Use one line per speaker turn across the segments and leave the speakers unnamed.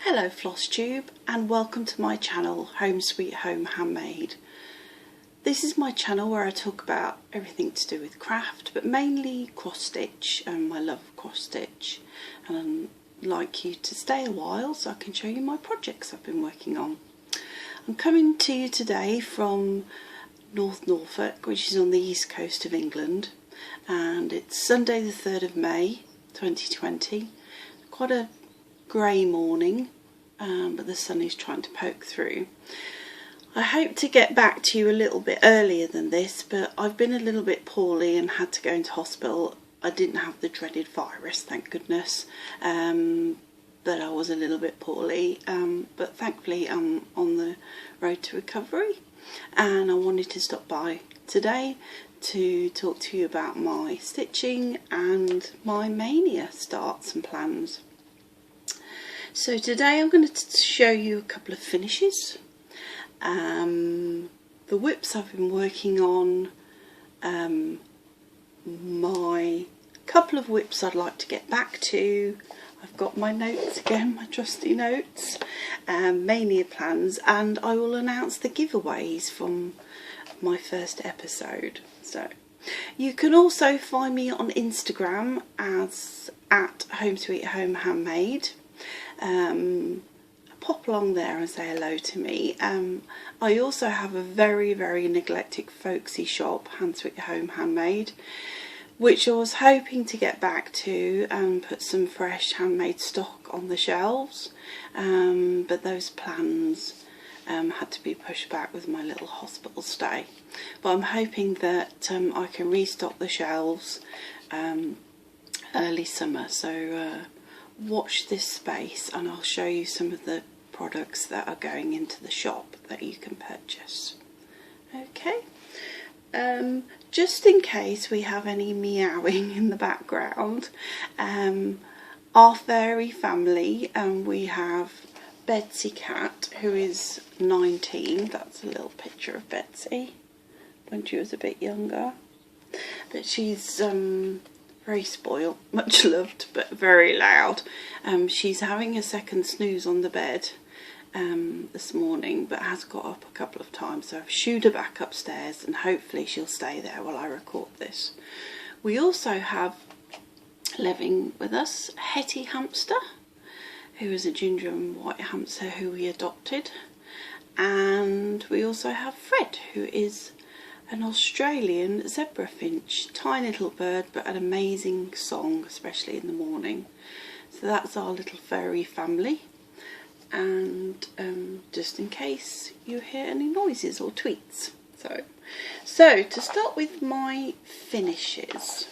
Hello Flosstube and welcome to my channel Home Sweet Home Handmade. This is my channel where I talk about everything to do with craft, but mainly cross stitch and my love of cross stitch, and I'd like you to stay a while so I can show you my projects I've been working on. I'm coming to you today from North Norfolk, which is on the east coast of England, and it's Sunday the 3rd of May 2020. Quite a grey morning, but the sun is trying to poke through. I hope to get back to you a little bit earlier than this, but I've been a little bit poorly and had to go into hospital. I didn't have the dreaded virus, thank goodness, but I was a little bit poorly, but thankfully I'm on the road to recovery, and I wanted to stop by today to talk to you about my stitching and my Maynia starts and plans. So today I'm going to show you a couple of finishes. The whips I've been working on, my couple of whips I'd like to get back to. I've got my notes again, my trusty notes, Maynia plans, and I will announce the giveaways from my first episode. So you can also find me on Instagram as @HomeSweetHomeHandmade. Pop along there and say hello to me. I also have a very neglected folksy shop, Hand Sweet Home Handmade, which I was hoping to get back to and put some fresh handmade stock on the shelves, but those plans had to be pushed back with my little hospital stay. But I'm hoping that I can restock the shelves early summer, so watch this space and I'll show you some of the products that are going into the shop that you can purchase. Okay, just in case we have any meowing in the background, our furry family, we have Betsy Cat, who is 19. That's a little picture of Betsy when she was a bit younger, but she's very spoiled, much loved, but very loud. She's having a second snooze on the bed this morning, but has got up a couple of times, so I've shooed her back upstairs and hopefully she'll stay there while I record this. We also have living with us Hetty Hamster, who is a ginger and white hamster who we adopted, and we also have Fred, who is an Australian zebra finch, tiny little bird but an amazing song, especially in the morning. So that's our little furry family, and just in case you hear any noises or tweets. So to start with my finishes,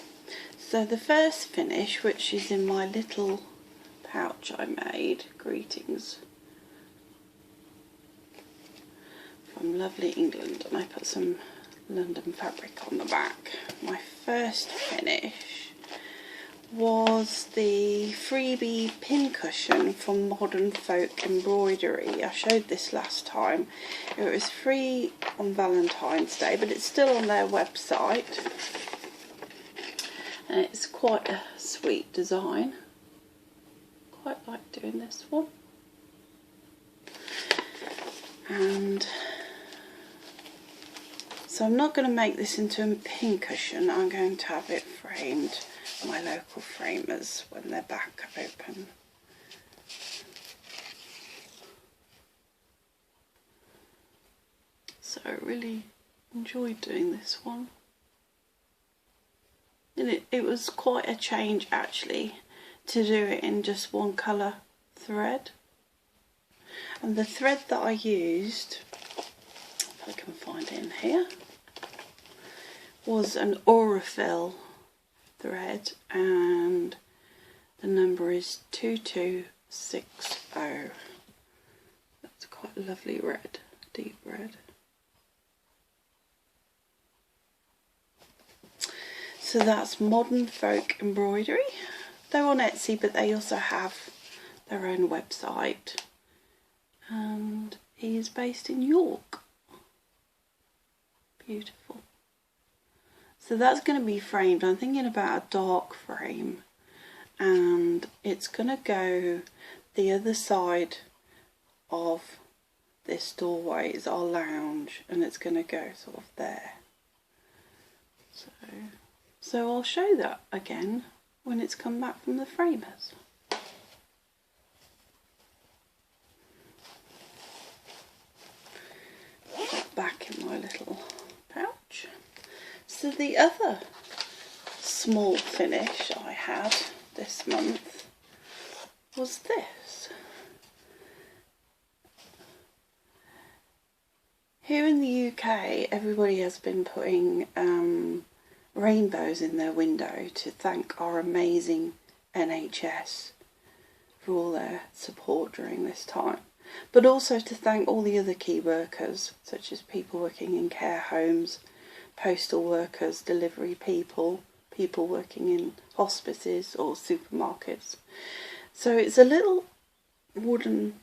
so the first finish, which is in my little pouch I made, greetings from lovely England, and I put some London fabric on the back. My first finish was the freebie pincushion from Modern Folk Embroidery. I showed this last time. It was free on Valentine's Day, but it's still on their website, and it's quite a sweet design. Quite like doing this one, and so I'm not going to make this into a pincushion. I'm going to have it framed by my local framers when they're back open. So I really enjoyed doing this one, and it was quite a change actually to do it in just one colour thread. And the thread that I used, if I can find it in here, was an Aurifil thread, and the number is 2260. That's quite a lovely red, deep red. So that's Modern Folk Embroidery. They're on Etsy, but they also have their own website, and he is based in York. Beautiful. So that's going to be framed. I'm thinking about a dark frame, and it's going to go the other side of this doorway is our lounge, and it's going to go sort of there. So I'll show that again when it's come back from the framers. Put it back in my little pouch. So the other small finish I had this month was this. Here in the UK, everybody has been putting rainbows in their window to thank our amazing NHS for all their support during this time, but also to thank all the other key workers, such as people working in care homes, postal workers, delivery people, people working in hospices or supermarkets. So it's a little wooden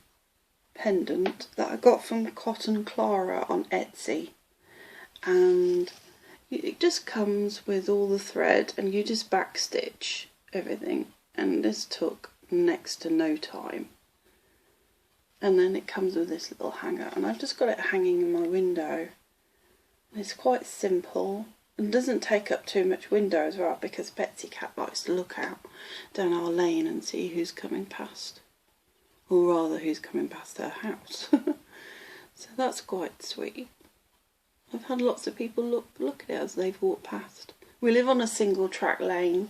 pendant that I got from Cotton Clara on Etsy, and it just comes with all the thread, and you just backstitch everything, and this took next to no time. And then it comes with this little hanger, and I've just got it hanging in my window. It's quite simple and doesn't take up too much window as well, because Betsy Cat likes to look out down our lane and see who's coming past, or rather who's coming past her house. So that's quite sweet. I've had lots of people look at it as they've walked past. We live on a single track lane,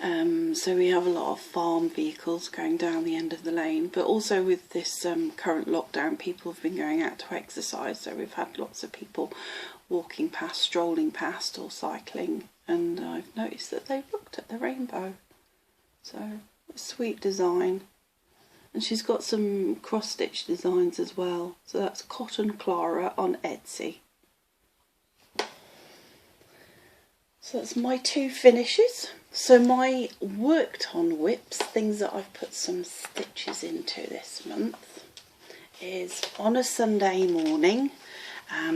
so we have a lot of farm vehicles going down the end of the lane, but also with this current lockdown, people have been going out to exercise, so we've had lots of people walking past, strolling past or cycling, and I've noticed that they've looked at the rainbow. So, a sweet design. And she's got some cross-stitch designs as well. So that's Cotton Clara on Etsy. So that's my two finishes. So my worked on whips, things that I've put some stitches into this month, is on a Sunday morning.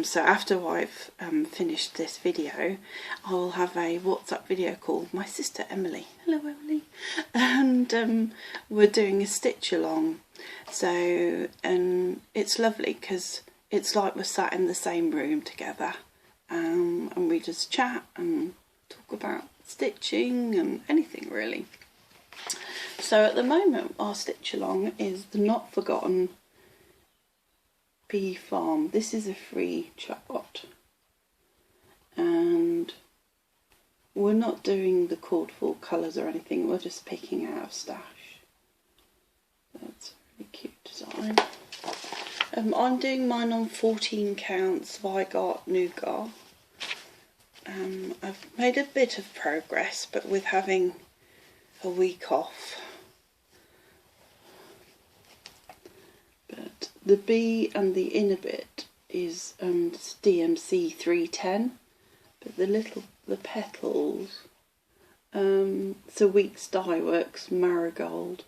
So after I've finished this video, I'll have a WhatsApp video call with my sister Emily. Hello Emily. And we're doing a stitch along. So, and it's lovely because it's like we're sat in the same room together, and we just chat and talk about stitching and anything really. So at the moment our stitch along is the Not Forgotten Bee Farm. This is a free chart, and we're not doing the cordful colours or anything, we're just picking out of stash. That's a really cute design. I'm doing mine on 14 counts Vigart Nougat. I've made a bit of progress, but with having a week off. But the bee and the inner bit is DMC 310, but the petals, it's a Weeks Dye Works Marigold,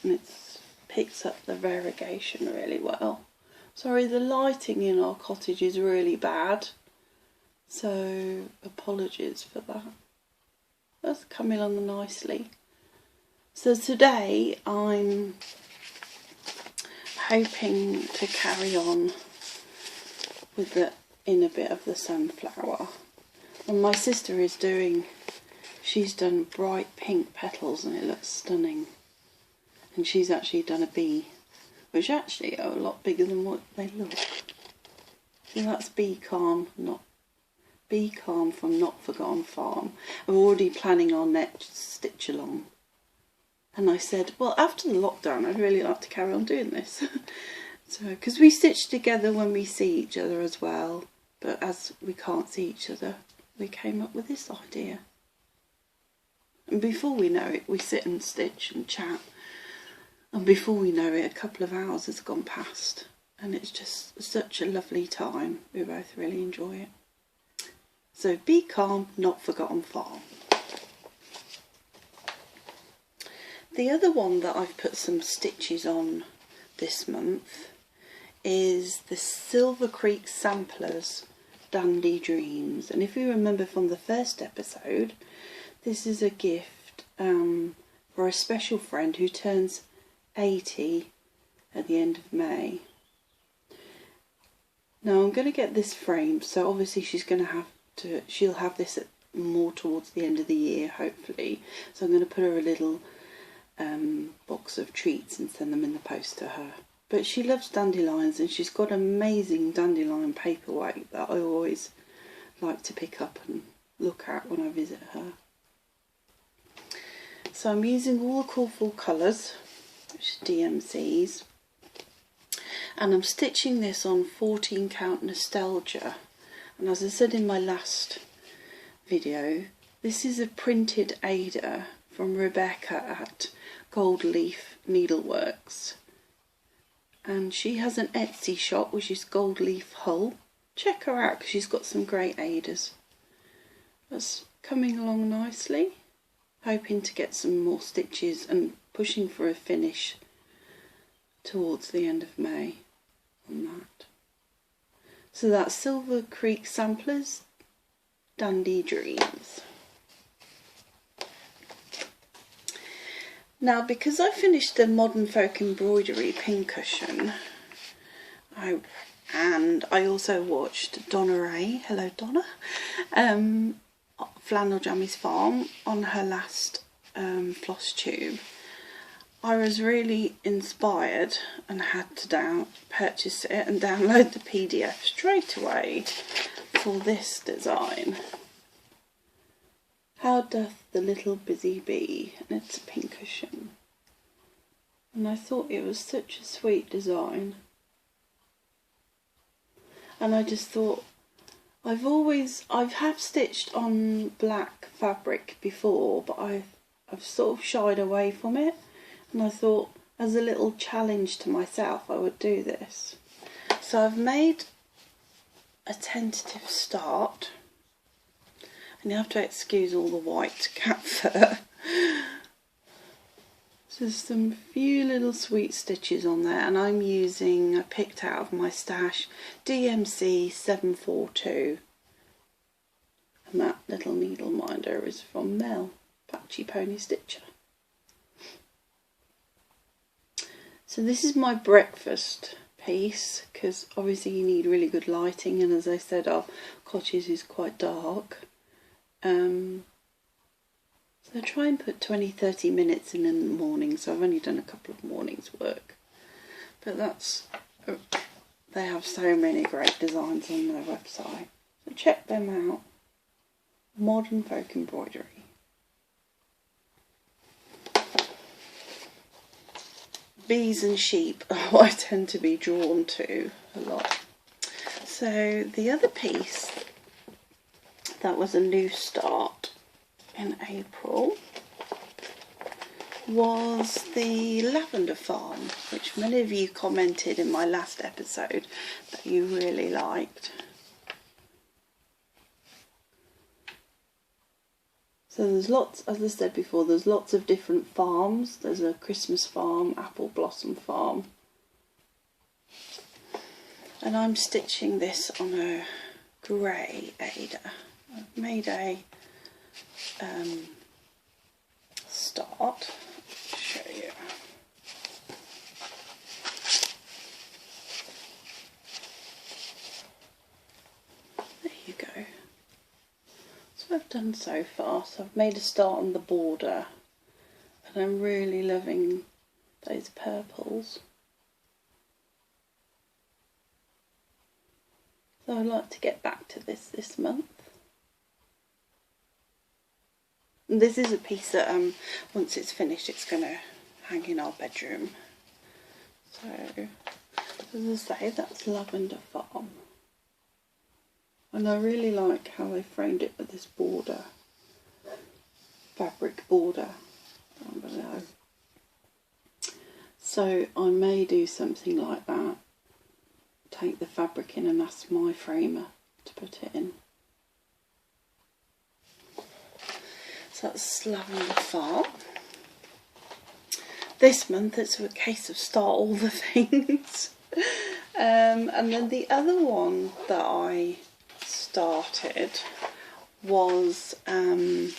and it picks up the variegation really well. Sorry, the lighting in our cottage is really bad, so apologies for that. That's coming along nicely. So today I'm hoping to carry on with the inner bit of the sunflower. And my sister is she's done bright pink petals and it looks stunning. And she's actually done a bee, which actually are a lot bigger than what they look. So that's Bee Calm from Not Forgotten Farm. I'm already planning our next stitch along. And I said, well, after the lockdown, I'd really like to carry on doing this. So, because we stitch together when we see each other as well, but as we can't see each other, we came up with this idea. And before we know it, we sit and stitch and chat. And before we know it, a couple of hours has gone past. And it's just such a lovely time. We both really enjoy it. So, Bee Calm, Not Forgotten Farm. The other one that I've put some stitches on this month is the Silver Creek Samplers Dandy Dreams. And if you remember from the first episode, this is a gift for a special friend who turns 80 at the end of May. Now I'm going to get this framed, so obviously she'll have this more towards the end of the year, hopefully. So I'm going to put her a little box of treats and send them in the post to her. But she loves dandelions, and she's got amazing dandelion paperweight that I always like to pick up and look at when I visit her. So I'm using all the colourful colours, which is DMCs, and I'm stitching this on 14 count Nostalgia. And as I said in my last video, this is a printed Ada from Rebecca at Gold Leaf Needleworks, and she has an Etsy shop which is Gold Leaf Hull. Check her out because she's got some great Adas. That's coming along nicely. Hoping to get some more stitches and pushing for a finish towards the end of May on that. So that's Silver Creek Samplers, Dandy Dreams. Now, because I finished the Modern Folk Embroidery pincushion, and I also watched Donna Ray, hello Donna, Flannel Jammy's Farm on her last Flosstube, I was really inspired and had to purchase it and download the PDF straight away for this design. How doth the little busy bee? And it's a pincushion. And I thought it was such a sweet design. And I just thought, I have stitched on black fabric before, but I've sort of shied away from it. And I thought, as a little challenge to myself, I would do this. So I've made a tentative start. And you have to excuse all the white cat fur. Just some few little sweet stitches on there, and I'm using, I picked out of my stash, DMC 742. And that little needle minder is from Mel, Patchy Pony Stitcher. So this is my breakfast piece, because obviously you need really good lighting, and as I said, our cottage is quite dark. So I try and put 20-30 minutes in the morning, so I've only done a couple of mornings work. But they have so many great designs on their website, so check them out. Modern Folk Embroidery. Bees and sheep are what I tend to be drawn to a lot. So the other piece that was a new start in April was the lavender farm, which many of you commented in my last episode that you really liked. So there's lots, as I said before, there's lots of different farms. There's a Christmas farm, apple blossom farm, and I'm stitching this on a grey Ada. I've made a start. I'll show you. There you go. That's what I've done so far. So I've made a start on the border, and I'm really loving those purples. So I'd like to get back to this month. And this is a piece that once it's finished, it's going to hang in our bedroom. So as I say, that's Lavender Farm, and I really like how they framed it with this border, fabric border down below. So I may do something like that. Take the fabric in and ask my framer to put it in. So that's Lavender Farm. This month it's a case of start all the things. And then the other one that I started was in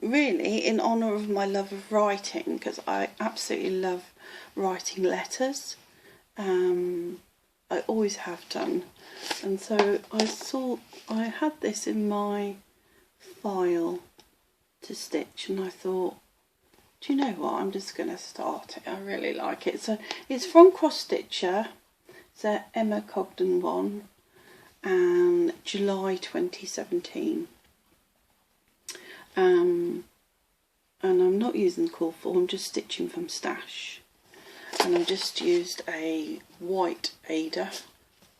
really in honour of my love of writing, because I absolutely love writing letters. I always have done, and so I had this in my file to stitch, and I thought, do you know what, I'm just going to start it. I really like it. So it's from Cross Stitcher. It's a Emma Cogden one, and July 2017. And I'm not using the cord for, I'm just stitching from stash. And I just used a white Ada,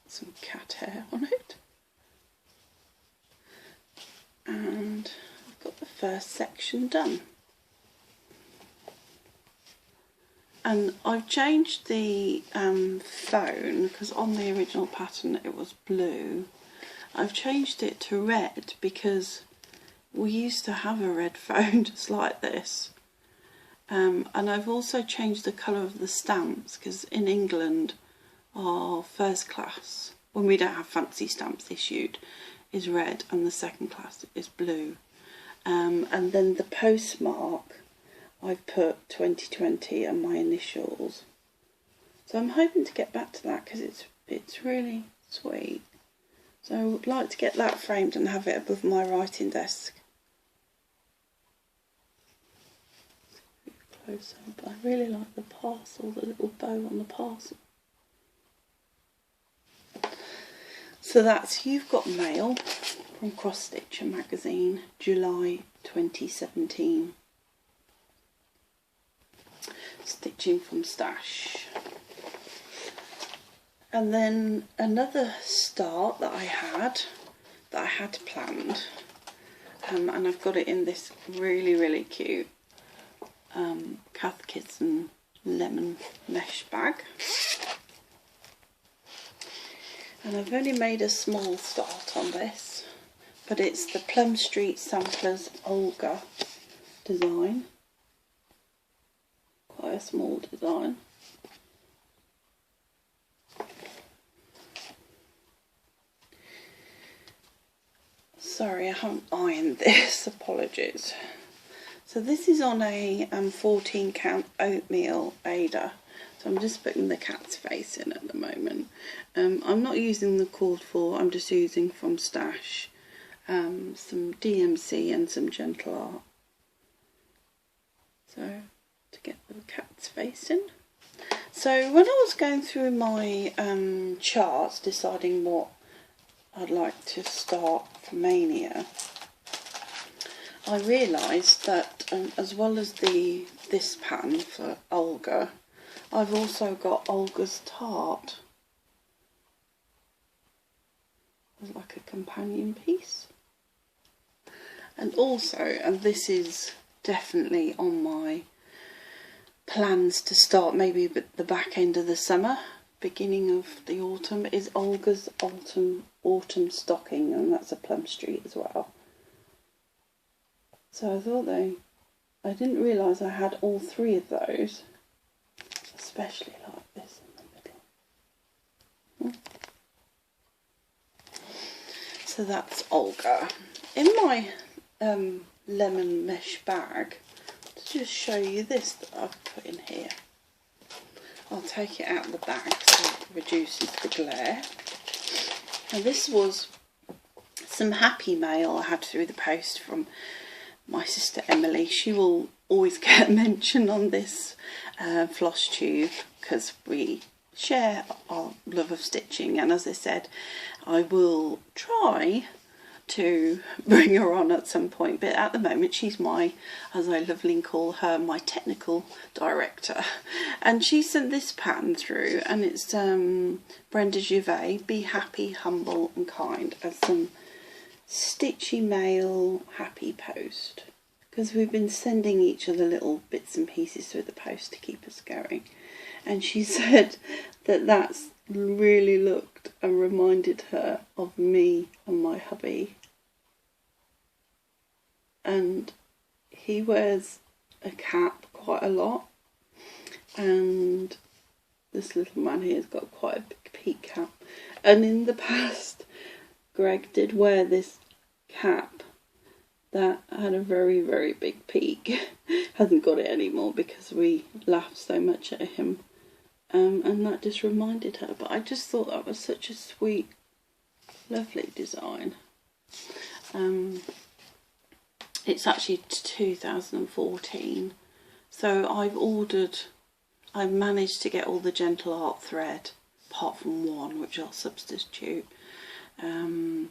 some cat hair on it. And I've got the first section done. And I've changed the phone, because on the original pattern it was blue. I've changed it to red because we used to have a red phone just like this. And I've also changed the colour of the stamps, because in England our first class, when we don't have fancy stamps issued, is red, and the second class is blue. And then the postmark, I've put 2020 and my initials. So I'm hoping to get back to that, because it's really sweet. So I would like to get that framed and have it above my writing desk. Close up. I really like the parcel, the little bow on the parcel. So that's You've Got Mail from Cross Stitcher magazine, July 2017. Stitching from stash. And then another start that I had planned, and I've got it in this really cute Cath Kidston lemon mesh bag. And I've only made a small start on this, but it's the Plum Street Samplers Olga design. Quite a small design. Sorry, I haven't ironed this, apologies. So this is on a 14 count oatmeal Ada. So I'm just putting the cat's face in at the moment. I'm not using the cord for, I'm just using from stash some DMC and some Gentle Art. So to get the cat's face in. So when I was going through my charts, deciding what I'd like to start for Maynia, I realised that as well as this pattern for Olga, I've also got Olga's Tart as like a companion piece. And also, and this is definitely on my plans to start maybe the back end of the summer, beginning of the autumn, is Olga's autumn stocking, and that's a Plum Street as well. So I thought I didn't realise I had all three of those, especially like this in the middle. So that's Olga. In my lemon mesh bag, to just show you this that I've put in here. I'll take it out of the bag so it reduces the glare. And this was some happy mail I had through the post from my sister Emily. She will always get a mention on this Flosstube, because we share our love of stitching, and as I said, I will try to bring her on at some point, but at the moment she's my, as I lovingly call her, my technical director. And she sent this pattern through, and it's Brenda Gervais, Be Happy, Humble and Kind, as some stitchy mail happy post, because we've been sending each other little bits and pieces through the post to keep us going. And she said that that's really looked and reminded her of me and my hubby. And he wears a cap quite a lot, and this little man here has got quite a big peak cap. And in the past, Greg did wear this cap that had a very, very big peak. Hasn't got it anymore because we laughed so much at him. And that just reminded her. But I just thought that was such a sweet, lovely design. It's actually 2014. So I've managed to get all the Gentle Art thread, apart from one, which I'll substitute. And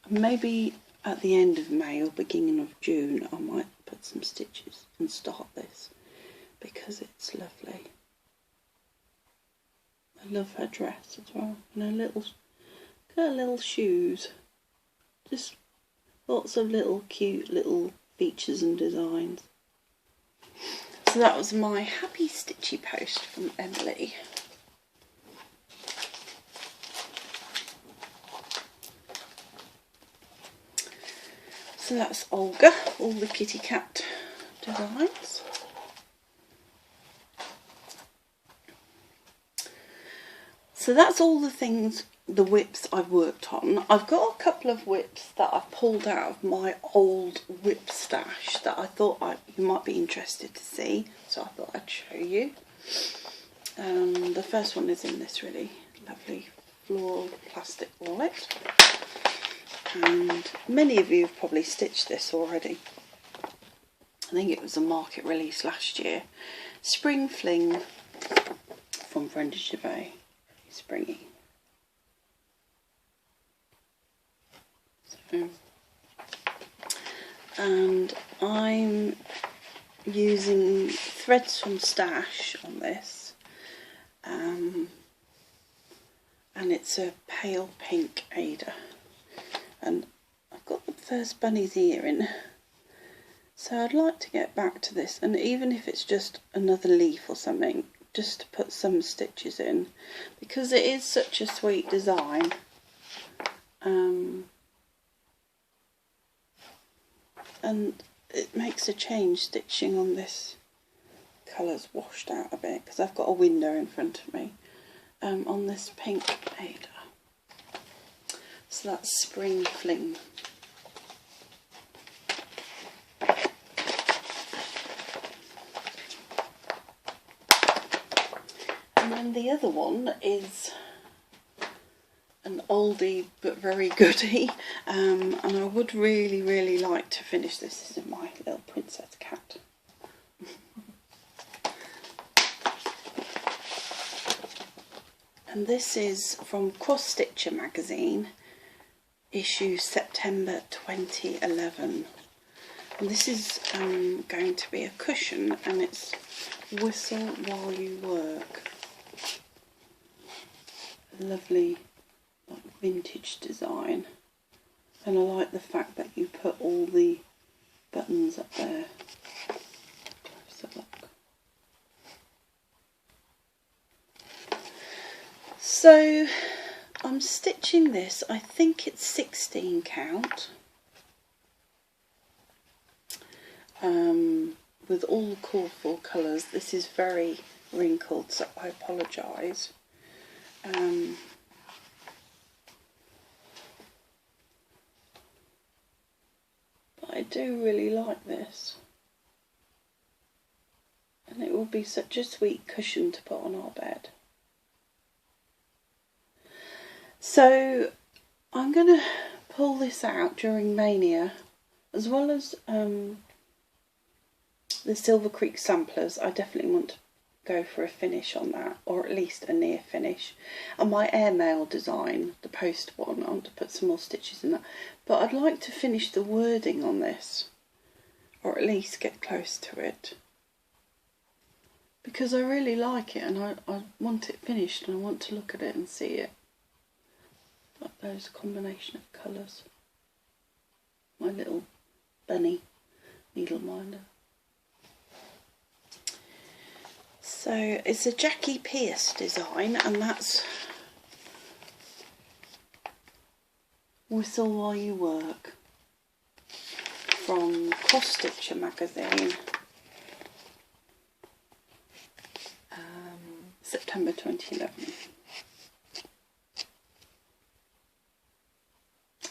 maybe at the end of May or beginning of June, I might put some stitches and start this, because it's lovely. I love her dress as well, and her little shoes. Just lots of little cute little features and designs. So that was my happy stitchy post from Emily. So that's Olga, all the kitty cat designs. So that's all the things, the whips I've worked on. I've got a couple of whips that I've pulled out of my old whip stash that I thought you might be interested to see, so I thought I'd show you. The first one is in this really lovely floral plastic wallet, and many of you have probably stitched this already. I think it was a market release last year. Spring Fling from Brenda Gervais. Springy. So, and I'm using threads from Stash on this, and it's a pale pink Ada, and I've got the first bunny's ear in, so I'd like to get back to this, and even if it's just another leaf or something, just to put some stitches in, because it is such a sweet design. And it makes a change stitching on this. Colour's washed out a bit because I've got a window in front of me, on this pink Ada. So that's Spring Fling. And then the other one is an oldie but very goodie, and I would really, really like to finish this. This is my little princess cat. And this is from Cross Stitcher magazine, issue September 2011. And this is going to be a cushion, and it's Whistle While You Work. A lovely vintage design, and I like the fact that you put all the buttons up there. Close a look. So I'm stitching this, I think it's 16 count, with all the colourful colours. This is very wrinkled, so I apologise. But I do really like this, and it will be such a sweet cushion to put on our bed. So I'm going to pull this out during Maynia, as well as the Silver Creek samplers. I definitely want to go for a finish on that, or at least a near finish. And my airmail design, the post one, I want to put some more stitches in that. But I'd like to finish the wording on this, or at least get close to it, because I really like it, and I want it finished, and I want to look at it and see it. Like those combination of colours. My little bunny needle minder. So it's a Jackie Pierce design, and that's Whistle While You Work from Cross Stitcher magazine, September 2011.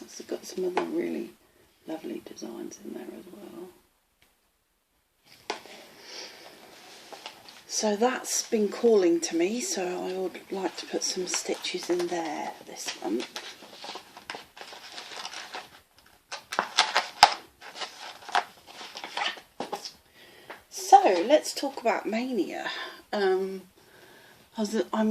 It's got some other really lovely designs in there as well. So that's been calling to me, so I would like to put some stitches in there this month. So let's talk about Maynia. I'm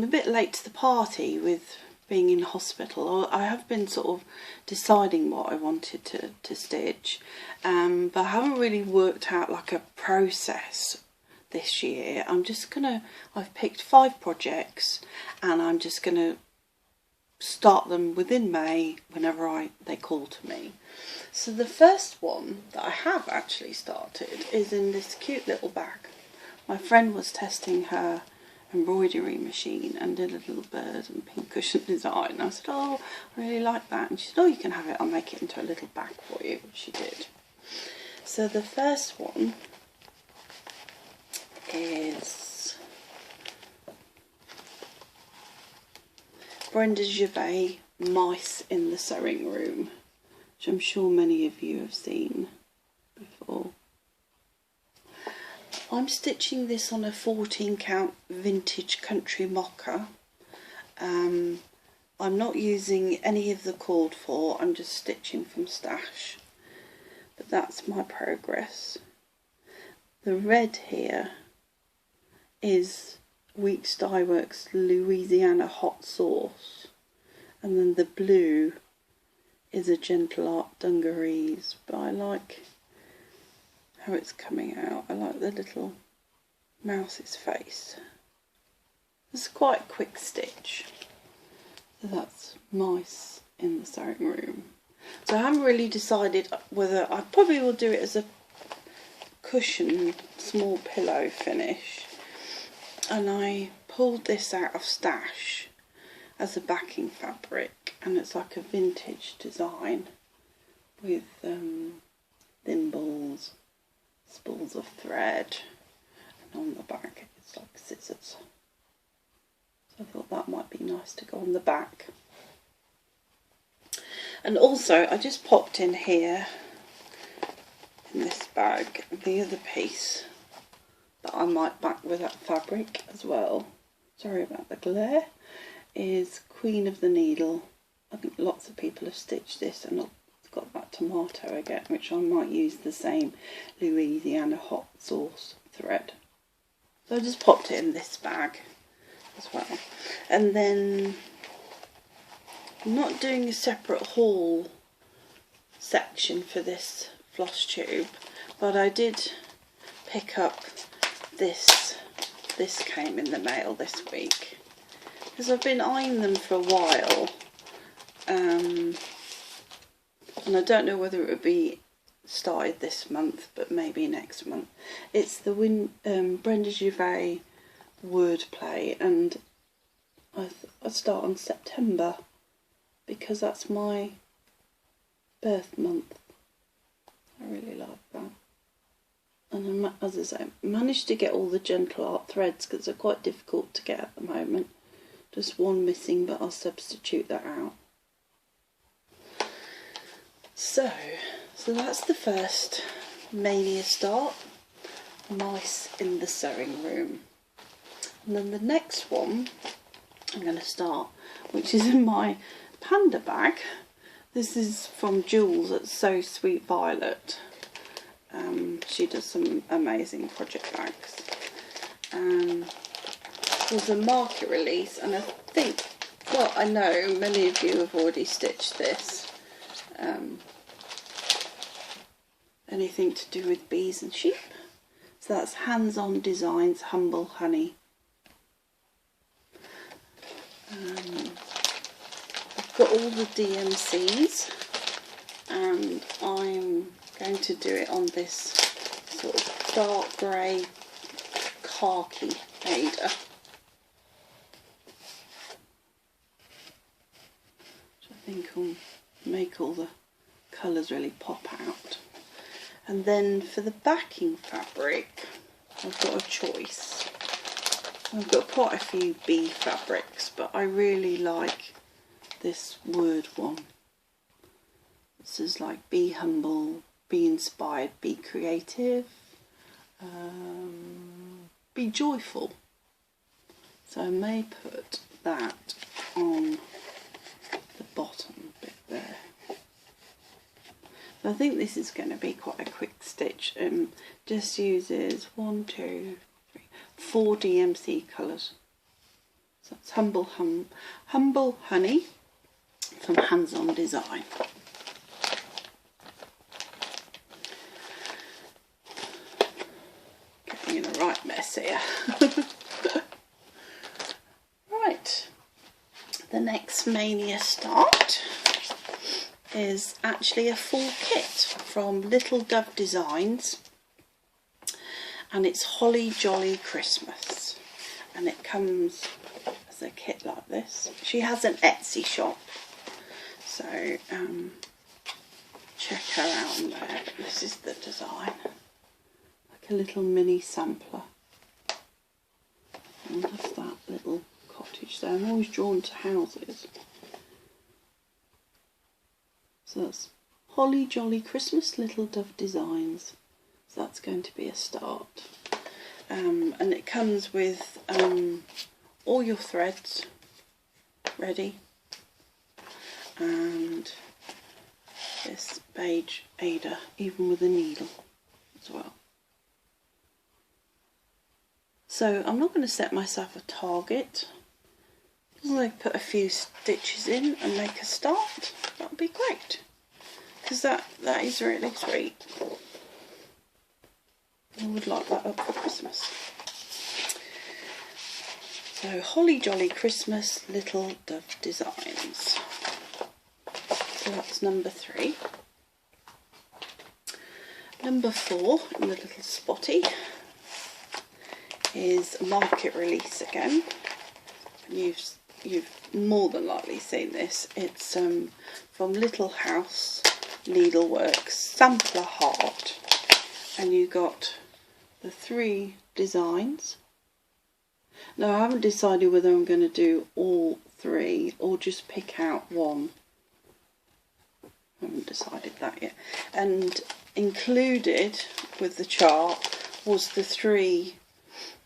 a bit late to the party with being in hospital. I have been sort of deciding what I wanted to stitch, but I haven't really worked out like a process this year. I've picked 5 projects and I'm just gonna start them within May whenever they call to me. So the first one that I have actually started is in this cute little bag. My friend was testing her embroidery machine and did a little bird and pink cushion design. I said, oh, I really like that. And she said, oh, you can have it, I'll make it into a little bag for you, which she did. So the first one is Brenda Gervais, Mice in the Sewing Room, which I'm sure many of you have seen before. I'm stitching this on a 14 count vintage country mocha. I'm not using any of the called for, I'm just stitching from stash, but that's my progress. The red here is Weeks Dye Works Louisiana Hot Sauce, and then the blue is a Gentle Art Dungarees, but I like how it's coming out. I like the little mouse's face. It's quite a quick stitch. So that's Mice in the Sewing Room. So I haven't really decided whether I probably will do it as a cushion small pillow finish, and I pulled this out of stash as a backing fabric, and it's like a vintage design with thimbles, spools of thread, and on the back it's like scissors. So I thought that might be nice to go on the back. And also I just popped in here in this bag the other piece that I might back with that fabric as well, sorry about the glare, is Queen of the Needle. I think lots of people have stitched this, and it's got that tomato again, which I might use the same Louisiana Hot Sauce thread. So I just popped it in this bag as well. And then I'm not doing a separate haul section for this Flosstube, but I did pick up this came in the mail this week, because I've been eyeing them for a while, and I don't know whether it would be started this month, but maybe next month. It's the Brenda Gervais wordplay, and I start on September because that's my birth month. I really like that. And as I say, managed to get all the Gentle Art threads because they're quite difficult to get at the moment. Just one missing, but I'll substitute that out. So that's the first Maynia start, Mice in the Sewing Room. And then the next one I'm going to start, which is in my panda bag. This is from Jules at So Sweet Violet. She does some amazing project bags. It was a market release, and I think, well, I know many of you have already stitched this. Anything to do with bees and sheep. So that's Hands-On Designs Humble Honey. I've got all the DMCs, and I'm going to do it on this sort of dark grey khaki Ada, which I think will make all the colours really pop out. And then for the backing fabric, I've got a choice. I've got quite a few bee fabrics, but I really like this word one. This is like be humble, be inspired, be creative, be joyful. So I may put that on the bottom bit there. I think this is going to be quite a quick stitch. Just uses 1, 2, 3, 4 DMC colours. So that's Humble Honey from Hands On Design. Getting in a right mess here. Right, the next Maynia start is actually a full kit from Little Dove Designs, and it's Holly Jolly Christmas, and it comes as a kit like this. She has an Etsy shop, so check her out on there. But this is the design, like a little mini sampler. I love that little cottage there. I'm always drawn to houses. So that's Holly Jolly Christmas, Little Dove Designs. So that's going to be a start. And it comes with all your threads ready. And this beige Ada, even with a needle as well. So I'm not going to set myself a target. As long as I put a few stitches in and make a start, that would be great. Because that is really sweet. I would like that up for Christmas. So Holly Jolly Christmas, Little Dove Designs. So that's number 3. Number 4 in the little spotty is a market release again. And you've more than likely seen this. It's from Little House Needleworks Sampler Heart, and you got the 3 designs. Now I haven't decided whether I'm going to do all 3 or just pick out one. I haven't decided that yet. And included with the chart was the 3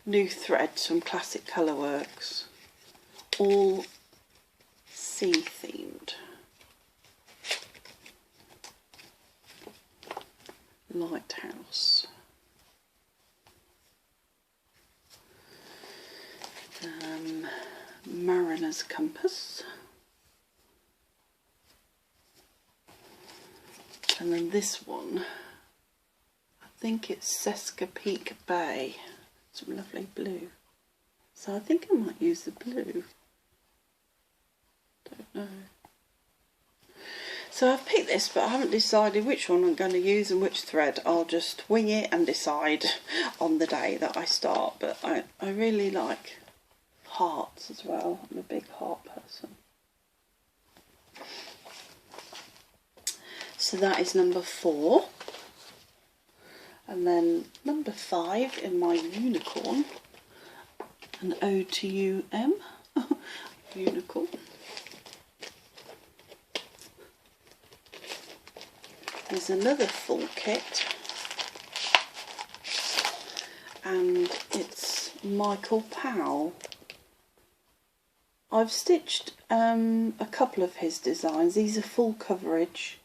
new threads from Classic Colourworks, all sea themed. Lighthouse. Mariner's Compass. And then this one, I think it's Chesapeake Bay. Some lovely blue. So I think I might use the blue. Don't know. So I've picked this, but I haven't decided which one I'm going to use and which thread. I'll just wing it and decide on the day that I start. But I really like hearts as well. I'm a big heart person. So that is number 4. And then number 5 in my unicorn. An ode to you, M. Unicorn. There's another full kit, and it's Michael Powell. I've stitched a couple of his designs. These are full coverage.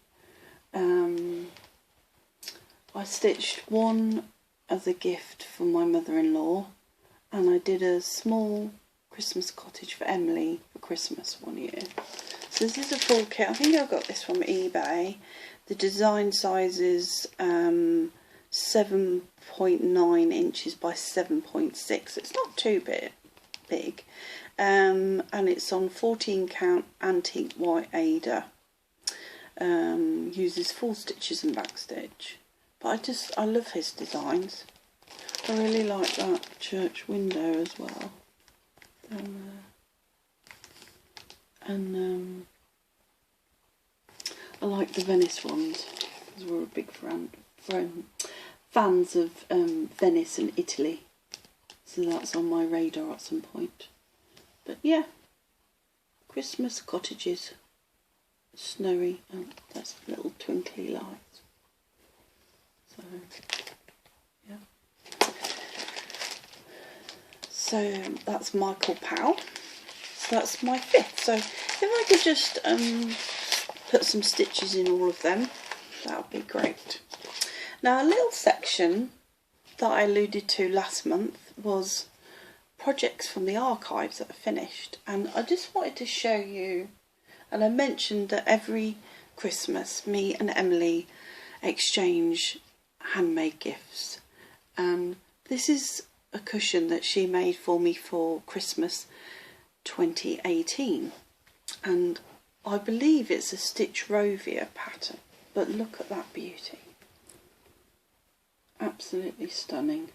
I stitched one as a gift for my mother-in-law, and I did a small Christmas cottage for Emily for Christmas one year. So this is a full kit. I think I got this from eBay. The design size is 7.9 inches by 7.6. It's not too big. And it's on 14 count antique white Ada. Uses full stitches and back stitch. But I love his designs. I really like that church window as well. Down there. And I like the Venice ones, because we're a big fans of Venice and Italy, so that's on my radar at some point. But yeah, Christmas cottages. snowy, oh, that's little twinkly lights. So, yeah. So that's Michael Powell. So that's my 5th. So if I could just put some stitches in all of them, that would be great. Now, a little section that I alluded to last month was projects from the archives that are finished, and I just wanted to show you, and I mentioned that every Christmas me and Emily exchange handmade gifts, and this is a cushion that she made for me for Christmas 2018, and I believe it's a Stitch Rovia pattern, but look at that beauty. Absolutely stunning.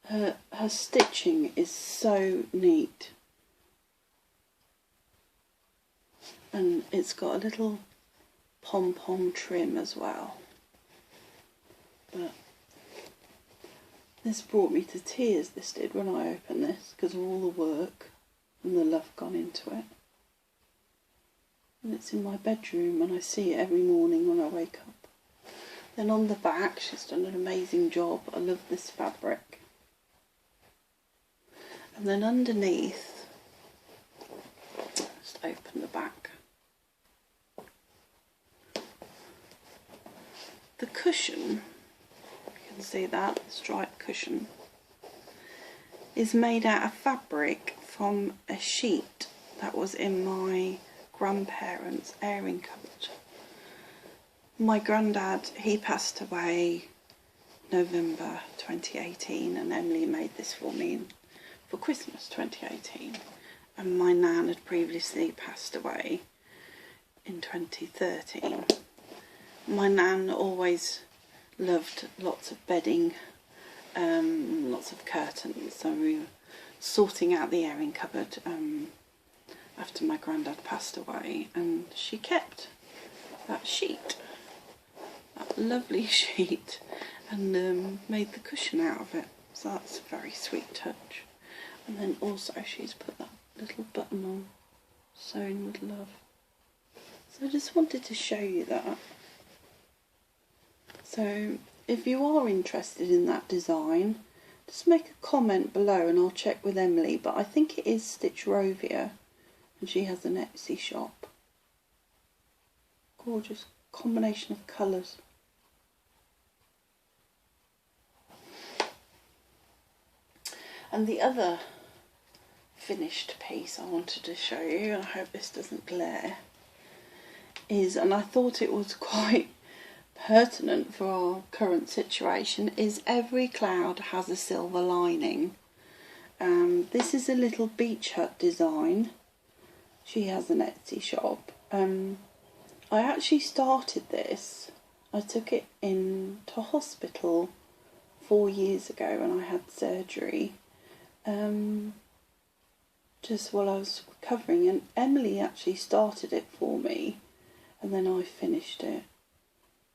Her stitching is so neat, and it's got a little pom-pom trim as well, but this brought me to tears, this did, when I opened this, because of all the work and the love gone into it. And it's in my bedroom and I see it every morning when I wake up. Then on the back, she's done an amazing job. I love this fabric. And then underneath, just open the back. The cushion, you can see that, striped cushion, is made out of fabric from a sheet that was in my grandparents' airing cupboard. My granddad, he passed away November 2018, and Emily made this for me for Christmas 2018, and my nan had previously passed away in 2013. My nan always loved lots of bedding, lots of curtains, so we were sorting out the airing cupboard after my granddad passed away, and she kept that sheet, that lovely sheet, and made the cushion out of it. So that's a very sweet touch. And then also she's put that little button on, sewn with love. So I just wanted to show you that. So if you are interested in that design, just make a comment below and I'll check with Emily, but I think it is Stitch Rovia and she has an Etsy shop. Gorgeous combination of colours. And the other finished piece I wanted to show you, and I hope this doesn't glare, is, and I thought it was quite pertinent for our current situation, is Every Cloud Has a Silver Lining. This is a little beach hut design. She has an Etsy shop. I actually started this, I took it into hospital 4 years ago when I had surgery, just while I was recovering, and Emily actually started it for me and then I finished it.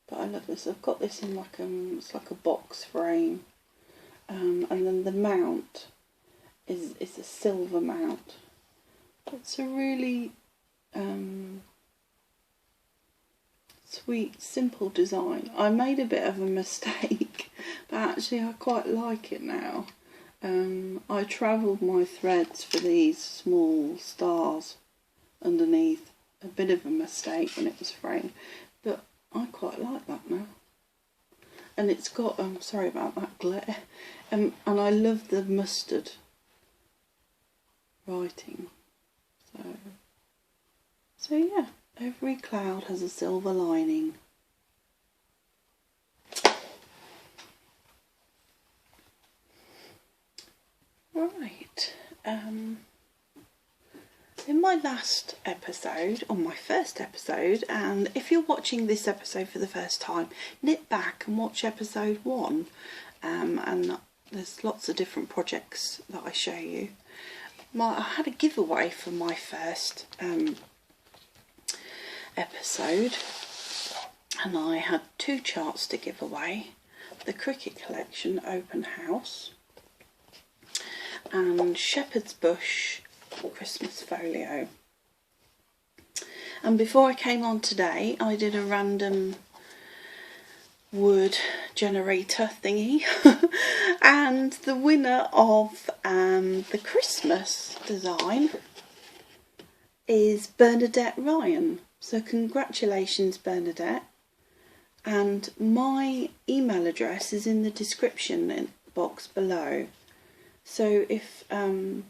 But I love this. I've got this in like it's like a box frame, and then the mount is a silver mount. It's a really sweet, simple design. I made a bit of a mistake, but actually I quite like it now. I travelled my threads for these small stars underneath. A bit of a mistake when it was framed, but I quite like that now. And it's got, sorry about that glare, and I love the mustard writing. So yeah, Every Cloud Has a Silver Lining. Right, in my last episode, or my first episode, and if you're watching this episode for the first time, nip back and watch episode 1, and there's lots of different projects that I show you. I had a giveaway for my first episode, and I had 2 charts to give away: the Cricket Collection Open House and Shepherd's Bush Christmas folio. And before I came on today, I did a random word generator thingy and the winner of the Christmas design is Bernadette Ryan. So congratulations, Bernadette. And my email address is in the description box below. So if you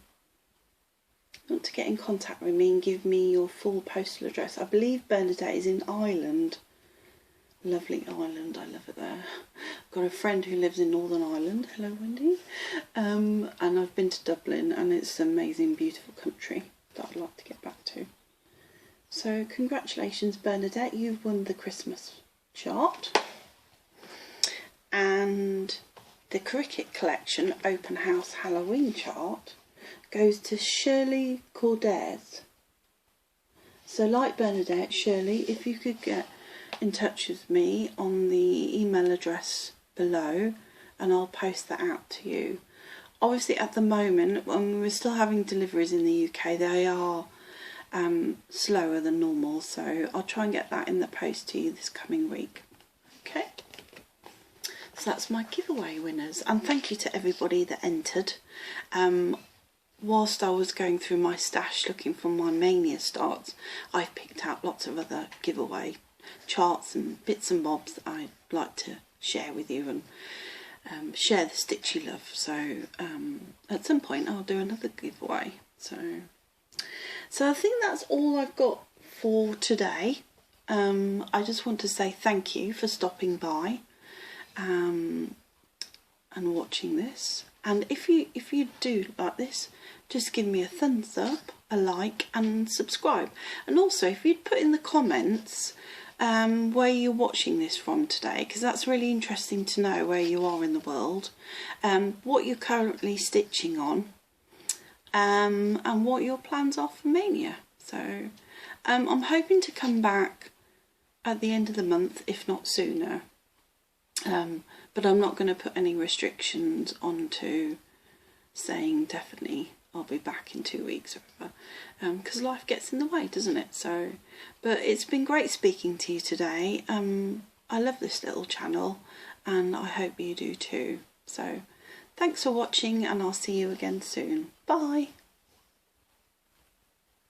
want to get in contact with me and give me your full postal address, I believe Bernadette is in Ireland. Lovely Ireland, I love it there. I've got a friend who lives in Northern Ireland. Hello, Wendy. And I've been to Dublin, and it's an amazing, beautiful country that I'd like to get back to. So congratulations, Bernadette, you've won the Christmas chart. And the Cricket Collection Open House Halloween chart goes to Shirley Cordes. So like Bernadette, Shirley, if you could get in touch with me on the email address below and I'll post that out to you. Obviously at the moment, when we're still having deliveries in the UK, they are slower than normal, so I'll try and get that in the post to you this coming week. Okay, so that's my giveaway winners, and thank you to everybody that entered. Whilst I was going through my stash looking for my Maynia starts, I've picked out lots of other giveaway charts and bits and bobs that I'd like to share with you and share the stitchy love. So at some point I'll do another giveaway. So I think that's all I've got for today. I just want to say thank you for stopping by and watching this. And if you do like this, just give me a thumbs up, a like and subscribe. And also if you'd put in the comments where you're watching this from today, because that's really interesting to know where you are in the world, what you're currently stitching on, and what your plans are for Maynia. So I'm hoping to come back at the end of the month, if not sooner, but I'm not going to put any restrictions onto saying definitely I'll be back in 2 weeks or whatever, because life gets in the way, doesn't it? So, but it's been great speaking to you today. I love this little channel and I hope you do too. So thanks for watching and I'll see you again soon. Bye.